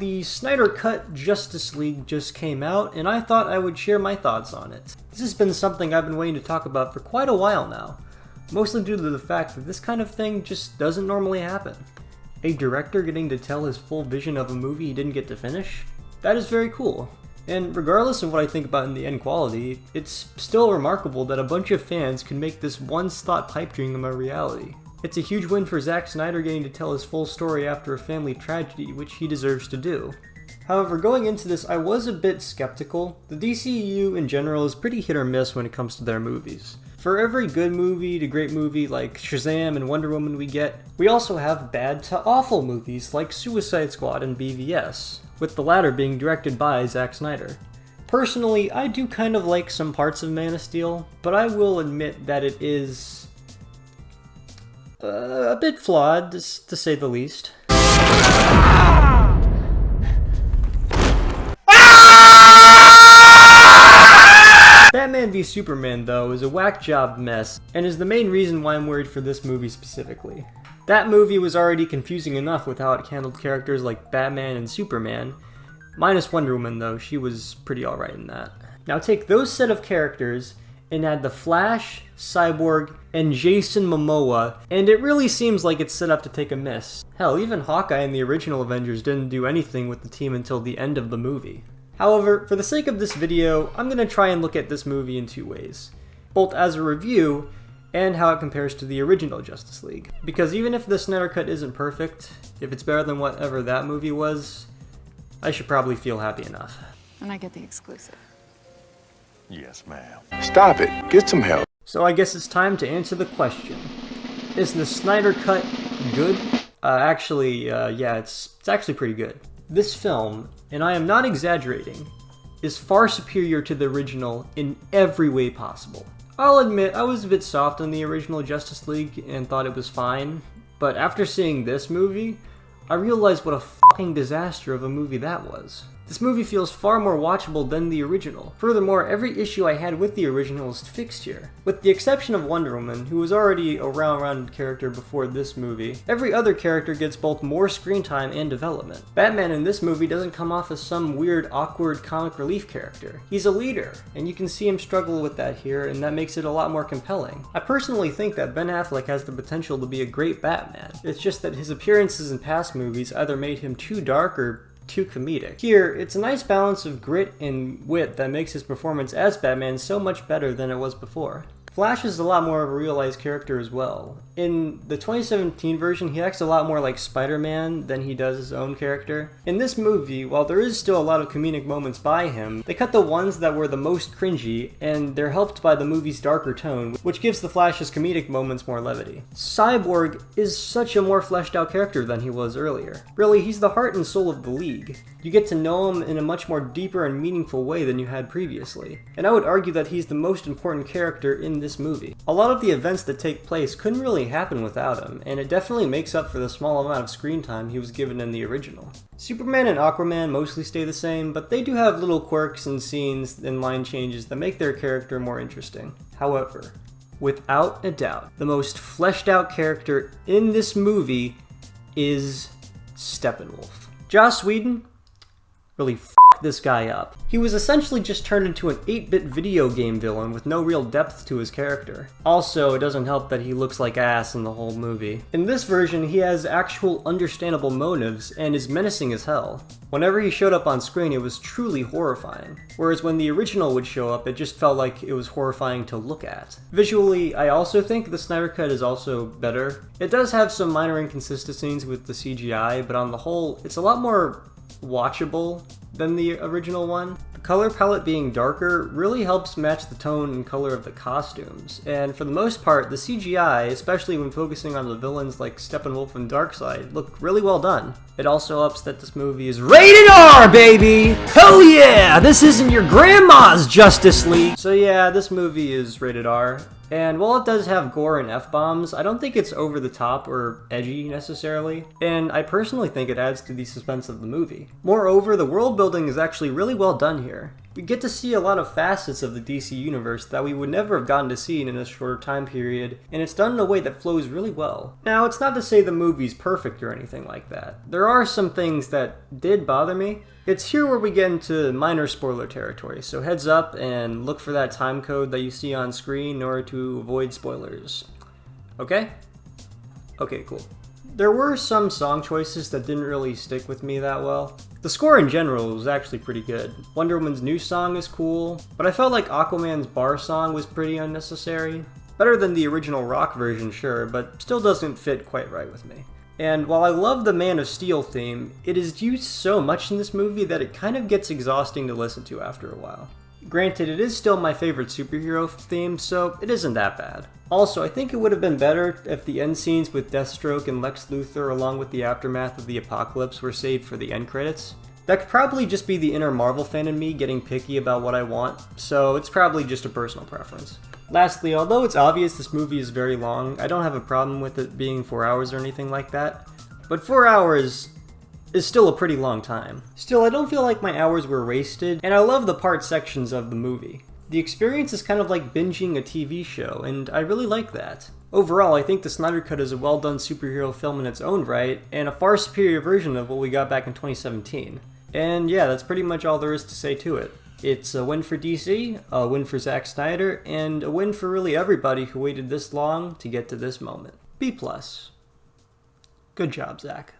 the Snyder Cut Justice League just came out, and I thought I would share my thoughts on it. This has been something I've been waiting to talk about for quite a while now, mostly due to the fact that this kind of thing just doesn't normally happen. A director getting to tell his full vision of a movie he didn't get to finish? That is very cool. And regardless of what I think about in the end quality, it's still remarkable that a bunch of fans can make this once-thought pipe dream a reality. It's a huge win for Zack Snyder getting to tell his full story after a family tragedy, which he deserves to do. However, going into this, I was a bit skeptical. The DCEU in general is pretty hit or miss when it comes to their movies. For every good movie to great movie like Shazam and Wonder Woman we also have bad to awful movies like Suicide Squad and BVS, with the latter being directed by Zack Snyder. Personally, I do kind of like some parts of Man of Steel, but I will admit that it is a bit flawed, to say the least. Batman v Superman, though, is a whack job mess, and is the main reason why I'm worried for this movie specifically. That movie was already confusing enough with how it handled characters like Batman and Superman. Minus Wonder Woman, though, she was pretty alright in that. Now take those set of characters and add the Flash, Cyborg, and Jason Momoa, and it really seems like it's set up to take a miss. Hell, even Hawkeye in the original Avengers didn't do anything with the team until the end of the movie. However, for the sake of this video, I'm going to try and look at this movie in two ways, both as a review and how it compares to the original Justice League. Because even if the Snyder Cut isn't perfect, if it's better than whatever that movie was, I should probably feel happy enough. And I get the exclusive. Yes, ma'am. Stop it. Get some help. So I guess it's time to answer the question. Is the Snyder Cut good? Yeah, it's actually pretty good. This film, and I am not exaggerating, is far superior to the original in every way possible. I'll admit, I was a bit soft on the original Justice League and thought it was fine, but after seeing this movie, I realized what a fucking disaster of a movie that was. This movie feels far more watchable than the original. Furthermore, every issue I had with the original is fixed here. With the exception of Wonder Woman, who was already a well-rounded character before this movie, every other character gets both more screen time and development. Batman in this movie doesn't come off as some weird, awkward comic relief character. He's a leader, and you can see him struggle with that here, and that makes it a lot more compelling. I personally think that Ben Affleck has the potential to be a great Batman. It's just that his appearances in past movies either made him too dark or too comedic. Here, it's a nice balance of grit and wit that makes his performance as Batman so much better than it was before. Flash is a lot more of a realized character as well. In the 2017 version, he acts a lot more like Spider-Man than he does his own character. In this movie, while there is still a lot of comedic moments by him, they cut the ones that were the most cringy, and they're helped by the movie's darker tone, which gives the Flash's comedic moments more levity. Cyborg is such a more fleshed out character than he was earlier. Really, he's the heart and soul of the League. You get to know him in a much more deeper and meaningful way than you had previously. And I would argue that he's the most important character in this movie. A lot of the events that take place couldn't really happen without him, and it definitely makes up for the small amount of screen time he was given in the original. Superman and Aquaman mostly stay the same, but they do have little quirks and scenes and line changes that make their character more interesting. However, without a doubt, the most fleshed out character in this movie is Steppenwolf. Joss Whedon really f***ed this guy up. He was essentially just turned into an 8-bit video game villain with no real depth to his character. Also, it doesn't help that he looks like ass in the whole movie. In this version, he has actual understandable motives and is menacing as hell. Whenever he showed up on screen, it was truly horrifying. Whereas when the original would show up, it just felt like it was horrifying to look at. Visually, I also think the Snyder Cut is also better. It does have some minor inconsistencies with the CGI, but on the whole, it's a lot more watchable than the original one. The color palette being darker really helps match the tone and color of the costumes, and for the most part, the CGI, especially when focusing on the villains like Steppenwolf and Darkseid, look really well done. It also ups that this movie is rated R, baby! Hell yeah! This isn't your grandma's Justice League! So yeah, this movie is rated R. And while it does have gore and F-bombs, I don't think it's over the top or edgy necessarily, and I personally think it adds to the suspense of the movie. Moreover, the world building is actually really well done here. We get to see a lot of facets of the DC universe that we would never have gotten to see in a shorter time period, and it's done in a way that flows really well. Now, it's not to say the movie's perfect or anything like that. There are some things that did bother me. It's here where we get into minor spoiler territory, so heads up and look for that time code that you see on screen in order to avoid spoilers. Okay? Okay, cool. There were some song choices that didn't really stick with me that well. The score in general was actually pretty good. Wonder Woman's new song is cool, but I felt like Aquaman's bar song was pretty unnecessary. Better than the original rock version, sure, but still doesn't fit quite right with me. And while I love the Man of Steel theme, it is used so much in this movie that it kind of gets exhausting to listen to after a while. Granted, it is still my favorite superhero theme, so it isn't that bad. Also, I think it would have been better if the end scenes with Deathstroke and Lex Luthor along with the aftermath of the apocalypse were saved for the end credits. That could probably just be the inner Marvel fan in me getting picky about what I want, so it's probably just a personal preference. Lastly, although it's obvious this movie is very long, I don't have a problem with it being 4 hours or anything like that, but 4 hours is still a pretty long time. Still, I don't feel like my hours were wasted, and I love the part sections of the movie. The experience is kind of like binging a TV show, and I really like that. Overall, I think the Snyder Cut is a well-done superhero film in its own right, and a far superior version of what we got back in 2017. And yeah, that's pretty much all there is to say to it. It's a win for DC, a win for Zack Snyder, and a win for really everybody who waited this long to get to this moment. B+. Good job, Zack.